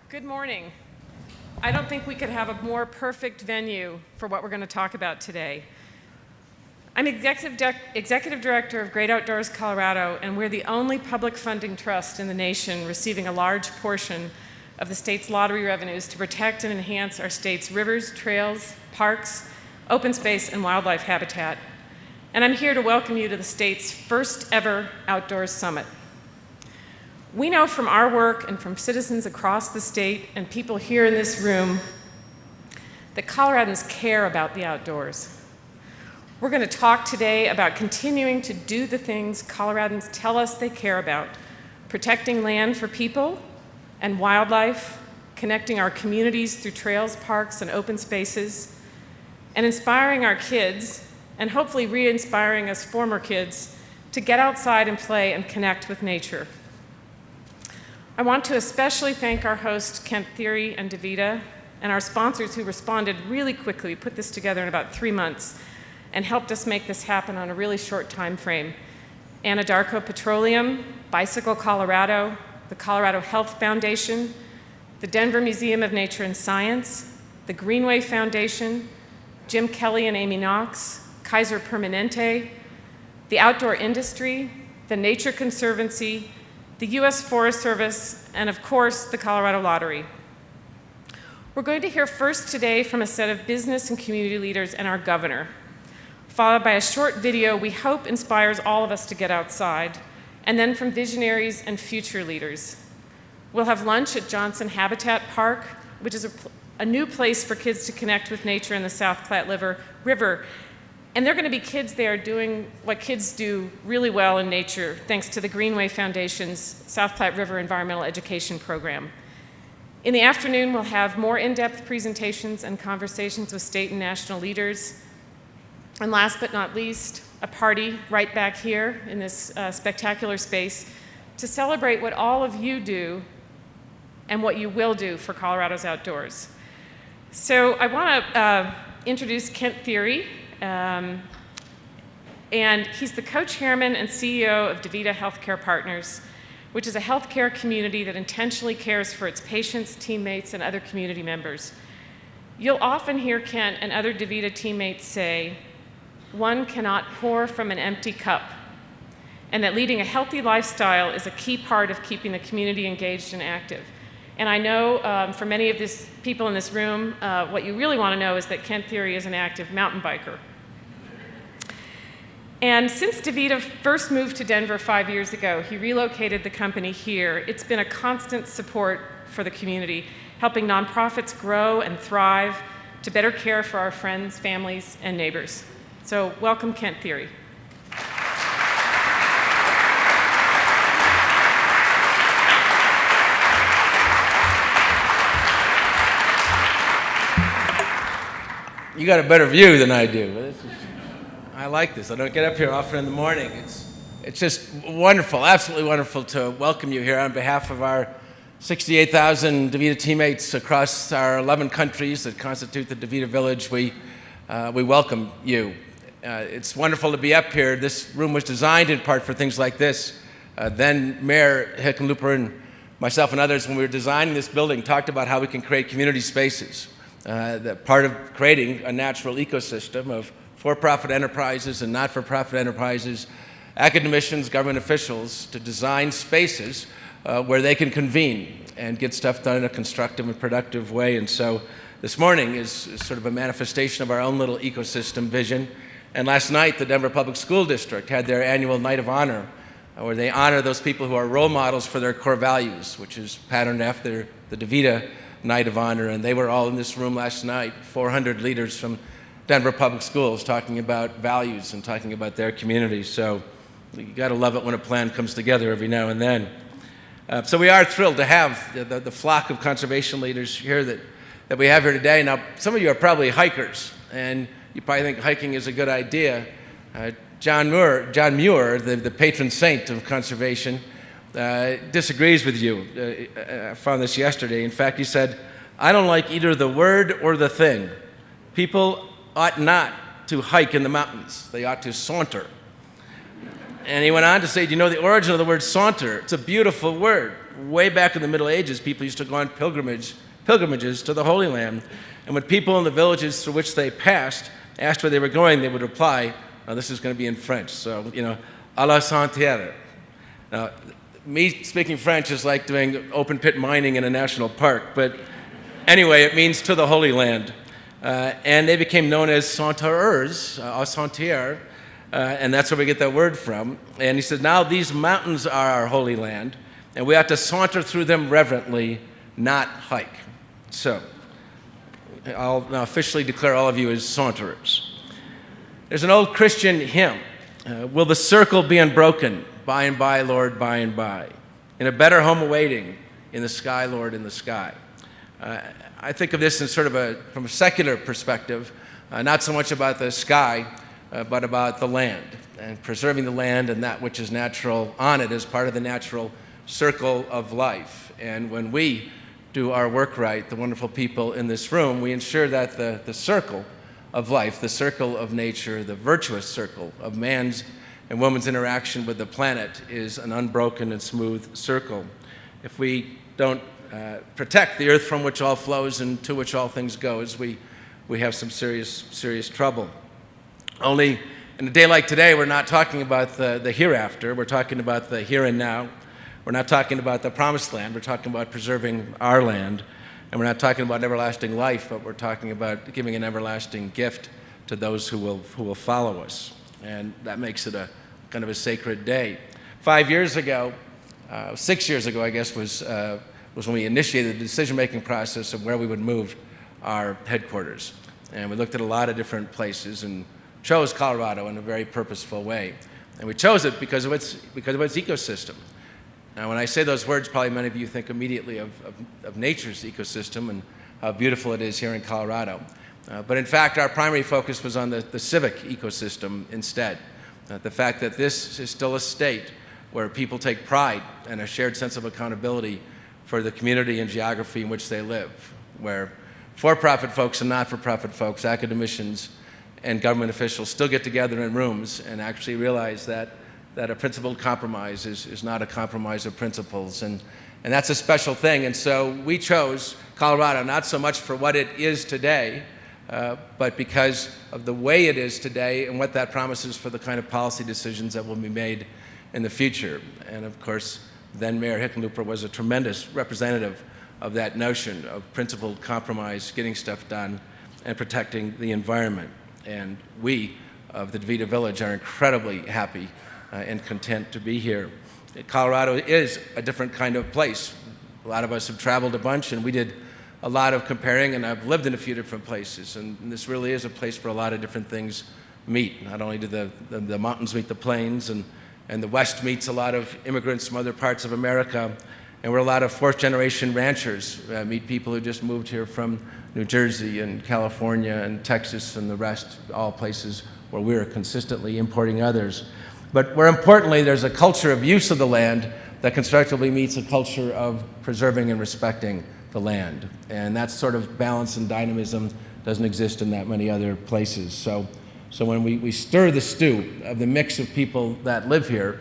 Good morning. I don't think we could have a more perfect venue for what we're going to talk about today. I'm Executive Director of Great Outdoors Colorado, and we're the only public funding trust in the nation receiving a large portion of the state's lottery revenues to protect and enhance our state's rivers, trails, parks, open space, and wildlife habitat. And I'm here to welcome you to the state's first ever Outdoors Summit. We know from our work and from citizens across the state and people here in this room that Coloradans care about the outdoors. We're going to talk today about continuing to do the things Coloradans tell us they care about, protecting land for people and wildlife, connecting our communities through trails, parks, and open spaces, and inspiring our kids, and hopefully re-inspiring us former kids, to get outside and play and connect with nature. I want to especially thank our host, Kent Thiry and DaVita, and our sponsors who responded really quickly. We put this together in about 3 months and helped us make this happen on a really short time frame. Anadarko Petroleum, Bicycle Colorado, the Colorado Health Foundation, the Denver Museum of Nature and Science, the Greenway Foundation, Jim Kelly and Amy Knox, Kaiser Permanente, the outdoor industry, the Nature Conservancy, the U.S. Forest Service, and of course, the Colorado Lottery. We're going to hear first today from a set of business and community leaders and our governor, followed by a short video we hope inspires all of us to get outside, and then from visionaries and future leaders. We'll have lunch at Johnson Habitat Park, which is a new place for kids to connect with nature in the South Platte River. And there are going to be kids there doing what kids do really well in nature, thanks to the Greenway Foundation's South Platte River Environmental Education Program. In the afternoon, we'll have more in-depth presentations and conversations with state and national leaders. And last but not least, a party right back here in this spectacular space to celebrate what all of you do and what you will do for Colorado's outdoors. So I want to introduce Kent Thiry. And he's the co-chairman and CEO of DaVita Healthcare Partners, which is a healthcare community that intentionally cares for its patients, teammates, and other community members. You'll often hear Kent and other DaVita teammates say, "One cannot pour from an empty cup," and that leading a healthy lifestyle is a key part of keeping the community engaged and active. And I know for many of these people in this room, what you really want to know is that Kent Thiry is an active mountain biker. And since DaVita first moved to Denver 5 years ago, he relocated the company here. It's been a constant support for the community, helping nonprofits grow and thrive to better care for our friends, families, and neighbors. So welcome, Kent Thiry. You got a better view than I do. I like this. I don't get up here often in the morning. It's just wonderful, absolutely wonderful to welcome you here on behalf of our 68,000 DaVita teammates across our 11 countries that constitute the DaVita Village. We welcome you. It's wonderful to be up here. This room was designed in part for things like this. Then Mayor Hickenlooper and myself and others, when we were designing this building, talked about how we can create community spaces. That part of creating a natural ecosystem of for-profit enterprises and not-for-profit enterprises, academicians, government officials, to design spaces where they can convene and get stuff done in a constructive and productive way. And so this morning is sort of a manifestation of our own little ecosystem vision. And last night, the Denver Public School District had their annual Night of Honor, where they honor those people who are role models for their core values, which is patterned after the DaVita Night of Honor. And they were all in this room last night, 400 leaders from Denver Public Schools talking about values and talking about their communities. So you got to love it when a plan comes together every now and then. So we are thrilled to have the flock of conservation leaders here that we have here today. Now, some of you are probably hikers, and you probably think hiking is a good idea. John Muir, the patron saint of conservation, disagrees with you. I found this yesterday. In fact, he said, "I don't like either the word or the thing. People ought not to hike in the mountains. They ought to saunter." And he went on to say, do you know the origin of the word saunter? It's a beautiful word. Way back in the Middle Ages, people used to go on pilgrimages to the Holy Land. And when people in the villages through which they passed asked where they were going, they would reply, now this is going to be in French, so, à la Santerre. Now, me speaking French is like doing open pit mining in a national park, but anyway, it means to the Holy Land. And they became known as Santereurs, à Santerre, and that's where we get that word from. And he said, now these mountains are our Holy Land, and we have to saunter through them reverently, not hike. So, I'll now officially declare all of you as saunterers. There's an old Christian hymn, will the circle be unbroken, by and by, Lord, by and by, in a better home awaiting, in the sky, Lord, in the sky. I think of this in sort of from a secular perspective, not so much about the sky, but about the land, and preserving the land and that which is natural on it as part of the natural circle of life. And when we do our work right, the wonderful people in this room, we ensure that the circle of life, the circle of nature, the virtuous circle of man's and woman's interaction with the planet is an unbroken and smooth circle. If we don't protect the earth from which all flows and to which all things goes, we have some serious trouble. Only in a day like today, we're not talking about the hereafter, we're talking about the here and now. We're not talking about the promised land, we're talking about preserving our land. And we're not talking about everlasting life, but we're talking about giving an everlasting gift to those who will follow us. And that makes it a kind of a sacred day. 5 years ago, 6 years ago, I guess, was when we initiated the decision-making process of where we would move our headquarters. And we looked at a lot of different places and chose Colorado in a very purposeful way. And we chose it because of its ecosystem. Now, when I say those words, probably many of you think immediately of nature's ecosystem and how beautiful it is here in Colorado. But in fact, our primary focus was on the civic ecosystem instead. The fact that this is still a state where people take pride and a shared sense of accountability for the community and geography in which they live, where for-profit folks and not-for-profit folks, academicians and government officials still get together in rooms and actually realize that a principled compromise is not a compromise of principles. And that's a special thing. And so we chose Colorado not so much for what it is today, but because of the way it is today and what that promises for the kind of policy decisions that will be made in the future. And of course, then Mayor Hickenlooper was a tremendous representative of that notion of principled compromise, getting stuff done, and protecting the environment. And we of the DaVita Village are incredibly happy and content to be here. Colorado is a different kind of place. A lot of us have traveled a bunch, and we did a lot of comparing, and I've lived in a few different places, and this really is a place where a lot of different things meet. Not only do the mountains meet the plains, and the West meets a lot of immigrants from other parts of America, and we're a lot of fourth-generation ranchers, meet people who just moved here from New Jersey and California and Texas and the rest, all places where we're consistently importing others. But more importantly, there's a culture of use of the land that constructively meets a culture of preserving and respecting the land. And that sort of balance and dynamism doesn't exist in that many other places. So when we stir the stew of the mix of people that live here,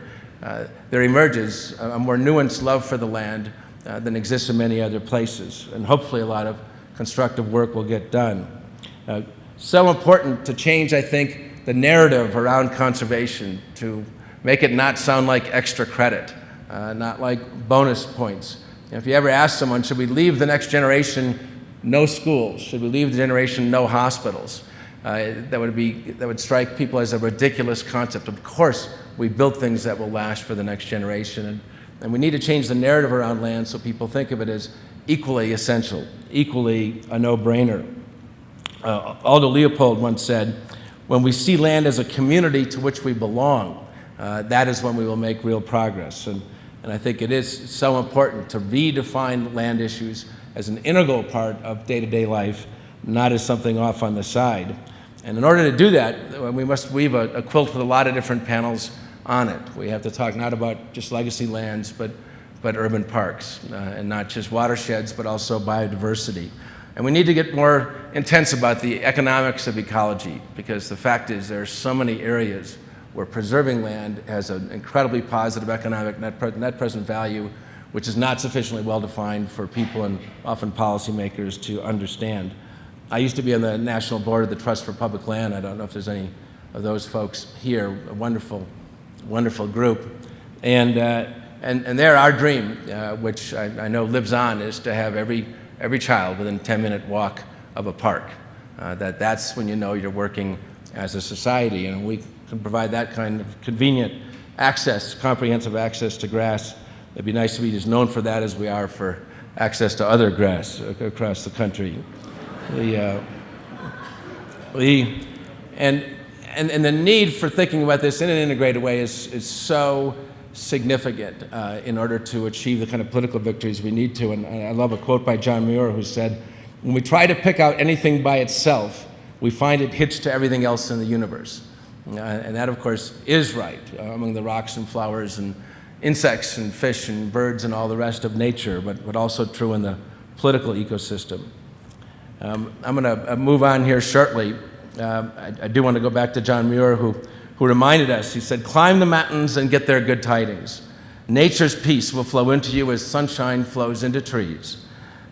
there emerges a more nuanced love for the land than exists in many other places. And hopefully a lot of constructive work will get done. So important to change, I think, the narrative around conservation, to make it not sound like extra credit, not like bonus points. If you ever ask someone, should we leave the next generation no schools? Should we leave the generation no hospitals? That would strike people as a ridiculous concept. Of course, we build things that will last for the next generation, and we need to change the narrative around land so people think of it as equally essential, equally a no-brainer. Aldo Leopold once said, when we see land as a community to which we belong, that is when we will make real progress. And I think it is so important to redefine land issues as an integral part of day-to-day life, not as something off on the side. And in order to do that, we must weave a quilt with a lot of different panels on it. We have to talk not about just legacy lands, but urban parks, and not just watersheds, but also biodiversity. And we need to get more intense about the economics of ecology, because the fact is there are so many areas where preserving land has an incredibly positive economic net present value, which is not sufficiently well defined for people and often policymakers to understand. I used to be on the national board of the Trust for Public Land. I don't know if there's any of those folks here, a wonderful, wonderful group. And there, our dream, which I know lives on, is to have every child within a 10-minute walk of a park. That's when you know you're working as a society, and we can provide that kind of convenient access, comprehensive access to grass. It'd be nice to be as known for that as we are for access to other grass across the country. And the need for thinking about this in an integrated way is so significant in order to achieve the kind of political victories we need to. And I love a quote by John Muir, who said, "When we try to pick out anything by itself, we find it hitched to everything else in the universe." And that, of course, is right among the rocks and flowers and insects and fish and birds and all the rest of nature, but also true in the political ecosystem. I'm going to move on here shortly. I do want to go back to John Muir, who reminded us. He said, "Climb the mountains and get their good tidings. Nature's peace will flow into you as sunshine flows into trees.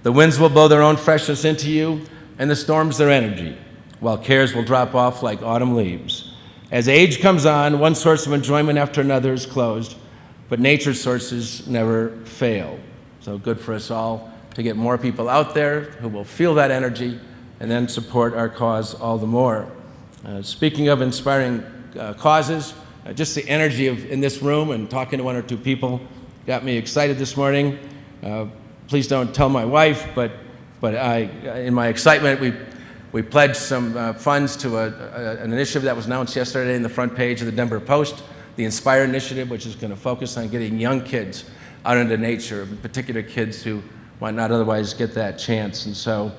The winds will blow their own freshness into you, and the storms their energy, while cares will drop off like autumn leaves. As age comes on, one source of enjoyment after another is closed, but nature's sources never fail." So good for us all to get more people out there who will feel that energy and then support our cause all the more. Speaking of inspiring causes, just the energy in this room and talking to one or two people got me excited this morning. Please don't tell my wife, but in my excitement, we pledged some funds to an initiative that was announced yesterday in the front page of the Denver Post, the Inspire Initiative, which is going to focus on getting young kids out into nature, in particular kids who might not otherwise get that chance. And so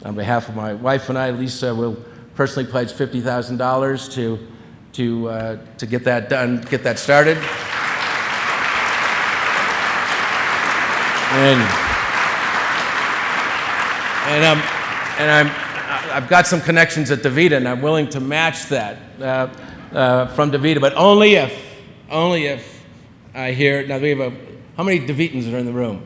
on behalf of my wife and I, Lisa, will personally pledge $50,000 to get that done, get that started. I've got some connections at DaVita, and I'm willing to match that from DaVita, but only if I hear. Now, we have how many DaVitans are in the room?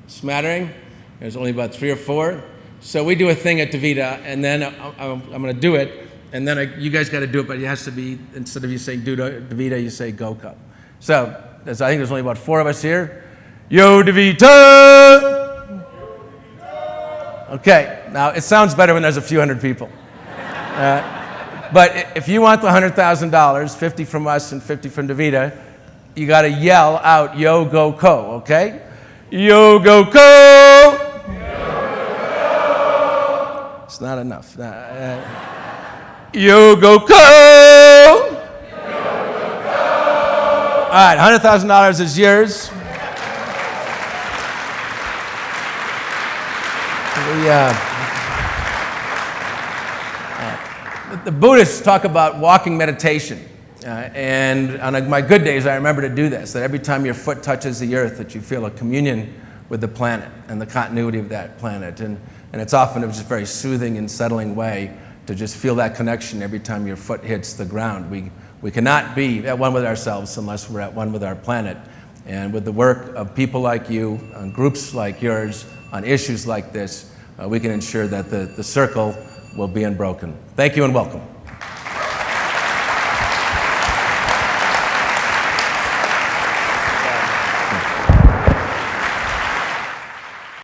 Smattering. There's only about 3 or 4. So we do a thing at DaVita, and then I'm going to do it, and then you guys got to do it, but it has to be, instead of you saying DaVita, you say GOCO. So I think there's only about 4 of us here. Yo, DaVita! Okay, now it sounds better when there's a few hundred people. But if you want the $100,000, 50 from us and 50 from DaVita, you got to yell out, "Yo, GOCO," okay? Yo, GOCO! It's not enough. Yo, GOCO! All right, $100,000 is yours. The Buddhists talk about walking meditation. And on my good days, I remember to do this, that every time your foot touches the earth, that you feel a communion with the planet and the continuity of that planet. And it's often a just very soothing and settling way to just feel that connection every time your foot hits the ground. We cannot be at one with ourselves unless we're at one with our planet. And with the work of people like you, on groups like yours, on issues like this, we can ensure that the circle will be unbroken. Thank you and welcome.